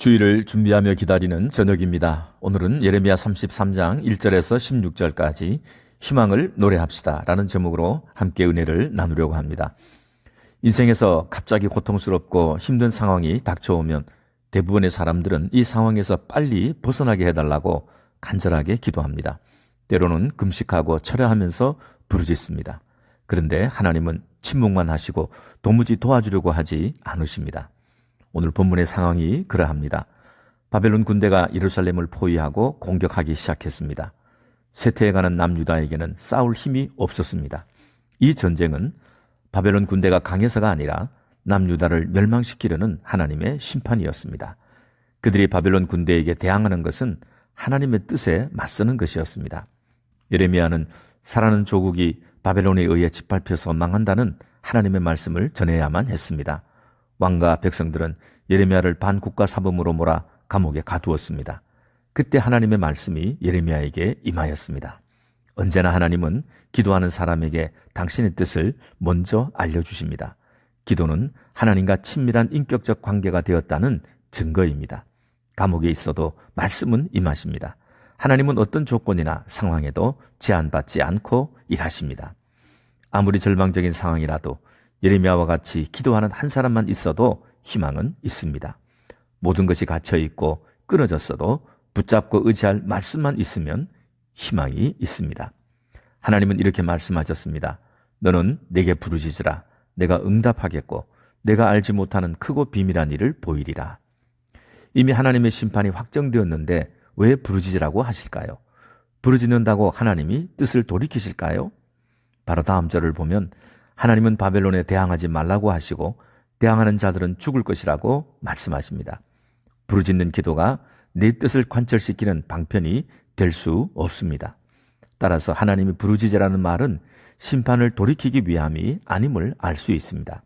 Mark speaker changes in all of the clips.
Speaker 1: 주일을 준비하며 기다리는 저녁입니다. 오늘은 예레미야 33장 1절에서 16절까지 희망을 노래합시다 라는 제목으로 함께 은혜를 나누려고 합니다. 인생에서 갑자기 고통스럽고 힘든 상황이 닥쳐오면 대부분의 사람들은 이 상황에서 빨리 벗어나게 해달라고 간절하게 기도합니다. 때로는 금식하고 철야하면서 부르짖습니다. 그런데 하나님은 침묵만 하시고 도무지 도와주려고 하지 않으십니다. 오늘 본문의 상황이 그러합니다. 바벨론 군대가 예루살렘을 포위하고 공격하기 시작했습니다. 쇠퇴해가는 남유다에게는 싸울 힘이 없었습니다. 이 전쟁은 바벨론 군대가 강해서가 아니라 남유다를 멸망시키려는 하나님의 심판이었습니다. 그들이 바벨론 군대에게 대항하는 것은 하나님의 뜻에 맞서는 것이었습니다. 예레미야는 살아는 조국이 바벨론에 의해 짓밟혀서 망한다는 하나님의 말씀을 전해야만 했습니다. 왕과 백성들은 예레미야를 반국가 사범으로 몰아 감옥에 가두었습니다. 그때 하나님의 말씀이 예레미야에게 임하였습니다. 언제나 하나님은 기도하는 사람에게 당신의 뜻을 먼저 알려주십니다. 기도는 하나님과 친밀한 인격적 관계가 되었다는 증거입니다. 감옥에 있어도 말씀은 임하십니다. 하나님은 어떤 조건이나 상황에도 제한받지 않고 일하십니다. 아무리 절망적인 상황이라도 예레미야와 같이 기도하는 한 사람만 있어도 희망은 있습니다. 모든 것이 갇혀있고 끊어졌어도 붙잡고 의지할 말씀만 있으면 희망이 있습니다. 하나님은 이렇게 말씀하셨습니다. 너는 내게 부르짖으라. 내가 응답하겠고 내가 알지 못하는 크고 비밀한 일을 보이리라. 이미 하나님의 심판이 확정되었는데 왜 부르짖으라고 하실까요? 부르짖는다고 하나님이 뜻을 돌이키실까요? 바로 다음 절을 보면 하나님은 바벨론에 대항하지 말라고 하시고 대항하는 자들은 죽을 것이라고 말씀하십니다. 부르짖는 기도가 내 뜻을 관철시키는 방편이 될 수 없습니다. 따라서 하나님이 부르짖으라는 말은 심판을 돌이키기 위함이 아님을 알 수 있습니다.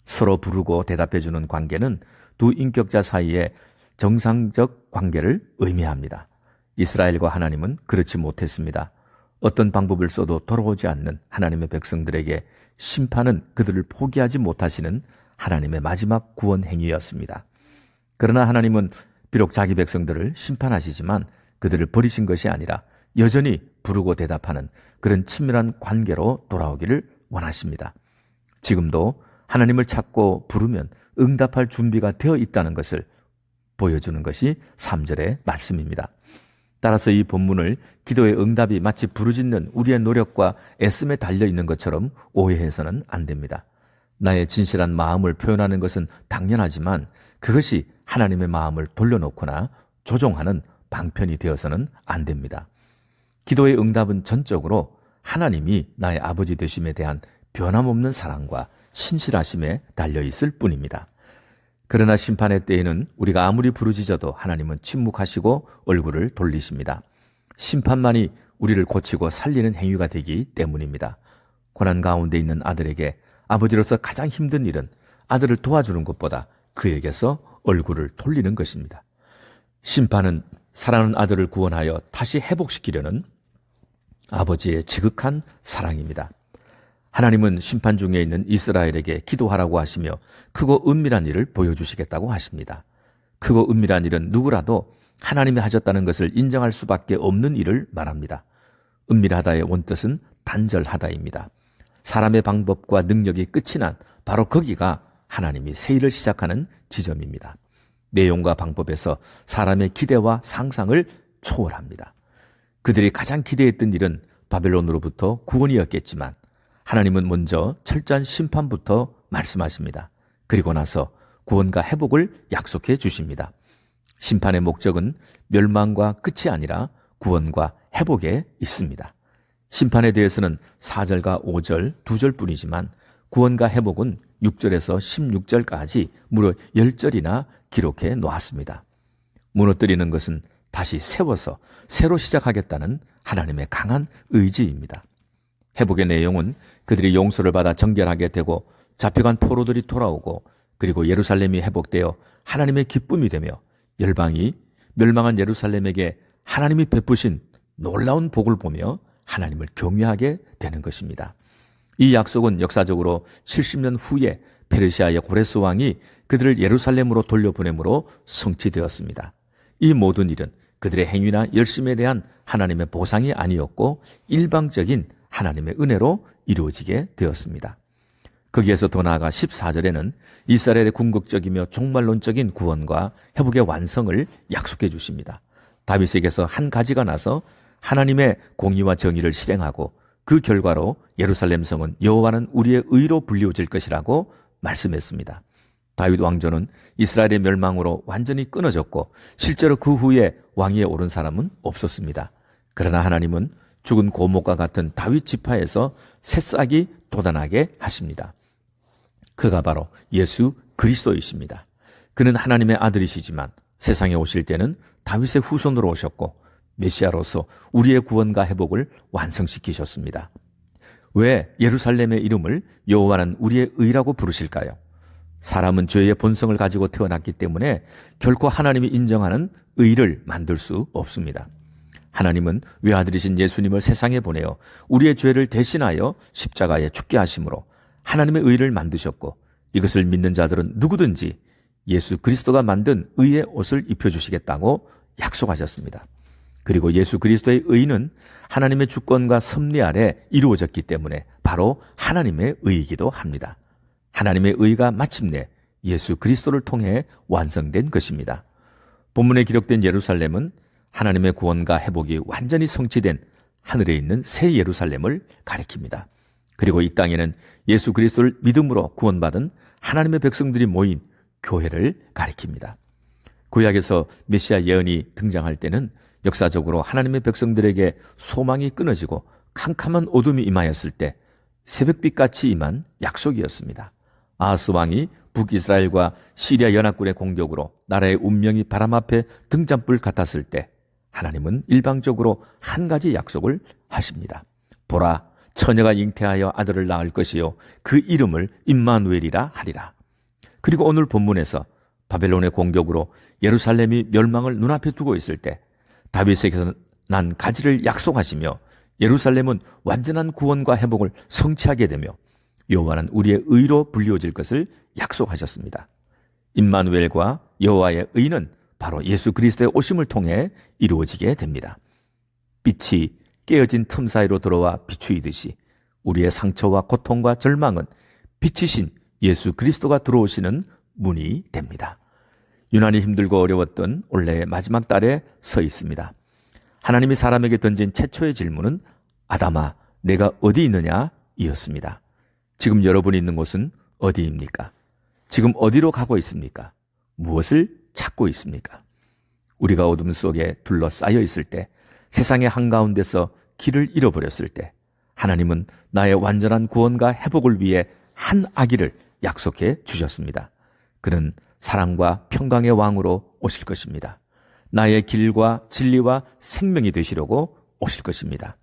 Speaker 1: 서로 부르고 대답해주는 관계는 두 인격자 사이의 정상적 관계를 의미합니다. 이스라엘과 하나님은 그렇지 못했습니다. 어떤 방법을 써도 돌아오지 않는 하나님의 백성들에게 심판은 그들을 포기하지 못하시는 하나님의 마지막 구원 행위였습니다. 그러나 하나님은 비록 자기 백성들을 심판하시지만 그들을 버리신 것이 아니라 여전히 부르고 대답하는 그런 친밀한 관계로 돌아오기를 원하십니다. 지금도 하나님을 찾고 부르면 응답할 준비가 되어 있다는 것을 보여주는 것이 3절의 말씀입니다. 따라서 이 본문을 기도의 응답이 마치 부르짖는 우리의 노력과 애씀에 달려있는 것처럼 오해해서는 안 됩니다. 나의 진실한 마음을 표현하는 것은 당연하지만 그것이 하나님의 마음을 돌려놓거나 조종하는 방편이 되어서는 안 됩니다. 기도의 응답은 전적으로 하나님이 나의 아버지 되심에 대한 변함없는 사랑과 신실하심에 달려있을 뿐입니다. 그러나 심판의 때에는 우리가 아무리 부르짖어도 하나님은 침묵하시고 얼굴을 돌리십니다. 심판만이 우리를 고치고 살리는 행위가 되기 때문입니다. 고난 가운데 있는 아들에게 아버지로서 가장 힘든 일은 아들을 도와주는 것보다 그에게서 얼굴을 돌리는 것입니다. 심판은 사랑하는 아들을 구원하여 다시 회복시키려는 아버지의 지극한 사랑입니다. 하나님은 심판 중에 있는 이스라엘에게 기도하라고 하시며 크고 은밀한 일을 보여주시겠다고 하십니다. 크고 은밀한 일은 누구라도 하나님이 하셨다는 것을 인정할 수밖에 없는 일을 말합니다. 은밀하다의 원뜻은 단절하다입니다. 사람의 방법과 능력이 끝이 난 바로 거기가 하나님이 새 일을 시작하는 지점입니다. 내용과 방법에서 사람의 기대와 상상을 초월합니다. 그들이 가장 기대했던 일은 바벨론으로부터 구원이었겠지만 하나님은 먼저 철저한 심판부터 말씀하십니다. 그리고 나서 구원과 회복을 약속해 주십니다. 심판의 목적은 멸망과 끝이 아니라 구원과 회복에 있습니다. 심판에 대해서는 4절과 5절, 2절뿐이지만 구원과 회복은 6절에서 16절까지 무려 10절이나 기록해 놓았습니다. 무너뜨리는 것은 다시 세워서 새로 시작하겠다는 하나님의 강한 의지입니다. 회복의 내용은 그들이 용서를 받아 정결하게 되고 잡혀간 포로들이 돌아오고 그리고 예루살렘이 회복되어 하나님의 기쁨이 되며 열방이 멸망한 예루살렘에게 하나님이 베푸신 놀라운 복을 보며 하나님을 경외하게 되는 것입니다. 이 약속은 역사적으로 70년 후에 페르시아의 고레스 왕이 그들을 예루살렘으로 돌려보내므로 성취되었습니다. 이 모든 일은 그들의 행위나 열심에 대한 하나님의 보상이 아니었고 일방적인 하나님의 은혜로 이루어지게 되었습니다. 거기에서 더 나아가 14절에는 이스라엘의 궁극적이며 종말론적인 구원과 회복의 완성을 약속해 주십니다. 다윗에게서 한 가지가 나서 하나님의 공의와 정의를 실행하고 그 결과로 예루살렘 성은 여호와는 우리의 의로 불리워질 것이라고 말씀했습니다. 다윗 왕조는 이스라엘의 멸망으로 완전히 끊어졌고 실제로 그 후에 왕위에 오른 사람은 없었습니다. 그러나 하나님은 죽은 고목과 같은 다윗 지파에서 새싹이 돋아나게 하십니다. 그가 바로 예수 그리스도이십니다. 그는 하나님의 아들이시지만 세상에 오실 때는 다윗의 후손으로 오셨고 메시아로서 우리의 구원과 회복을 완성시키셨습니다. 왜 예루살렘의 이름을 여호와는 우리의 의라고 부르실까요? 사람은 죄의 본성을 가지고 태어났기 때문에 결코 하나님이 인정하는 의를 만들 수 없습니다. 하나님은 외아들이신 예수님을 세상에 보내어 우리의 죄를 대신하여 십자가에 죽게 하심으로 하나님의 의를 만드셨고 이것을 믿는 자들은 누구든지 예수 그리스도가 만든 의의 옷을 입혀주시겠다고 약속하셨습니다. 그리고 예수 그리스도의 의는 하나님의 주권과 섭리 아래 이루어졌기 때문에 바로 하나님의 의이기도 합니다. 하나님의 의가 마침내 예수 그리스도를 통해 완성된 것입니다. 본문에 기록된 예루살렘은 하나님의 구원과 회복이 완전히 성취된 하늘에 있는 새 예루살렘을 가리킵니다. 그리고 이 땅에는 예수 그리스도를 믿음으로 구원받은 하나님의 백성들이 모인 교회를 가리킵니다. 구약에서 메시아 예언이 등장할 때는 역사적으로 하나님의 백성들에게 소망이 끊어지고 캄캄한 어둠이 임하였을 때 새벽빛같이 임한 약속이었습니다. 아하스 왕이 북이스라엘과 시리아 연합군의 공격으로 나라의 운명이 바람 앞에 등잔불 같았을 때 하나님은 일방적으로 한 가지 약속을 하십니다. 보라, 처녀가 잉태하여 아들을 낳을 것이요 그 이름을 임마누엘이라 하리라. 그리고 오늘 본문에서 바벨론의 공격으로 예루살렘이 멸망을 눈앞에 두고 있을 때 다윗에게서 난 가지를 약속하시며 예루살렘은 완전한 구원과 회복을 성취하게 되며 여호와는 우리의 의로 불리워질 것을 약속하셨습니다. 임마누엘과 여호와의 의는 바로 예수 그리스도의 오심을 통해 이루어지게 됩니다. 빛이 깨어진 틈 사이로 들어와 비추이듯이 우리의 상처와 고통과 절망은 빛이신 예수 그리스도가 들어오시는 문이 됩니다. 유난히 힘들고 어려웠던 올해의 마지막 달에 서 있습니다. 하나님이 사람에게 던진 최초의 질문은 아담아, 내가 어디 있느냐? 이었습니다. 지금 여러분이 있는 곳은 어디입니까? 지금 어디로 가고 있습니까? 무엇을 찾고 있습니까? 우리가 어둠 속에 둘러싸여 있을 때, 세상의 한가운데서 길을 잃어버렸을 때 하나님은 나의 완전한 구원과 회복을 위해 한 아기를 약속해 주셨습니다. 그는 사랑과 평강의 왕으로 오실 것입니다. 나의 길과 진리와 생명이 되시려고 오실 것입니다.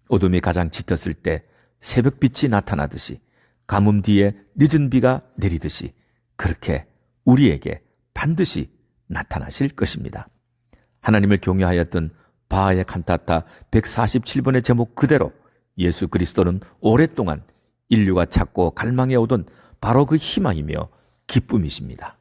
Speaker 1: 어둠이 가장 짙었을 때 새벽빛이 나타나듯이 가뭄 뒤에 늦은 비가 내리듯이 그렇게 우리에게 반드시 나타나실 것입니다. 하나님을 경외하였던 바하의 칸타타 147번의 제목 그대로 예수 그리스도는 오랫동안 인류가 찾고 갈망해 오던 바로 그 희망이며 기쁨이십니다.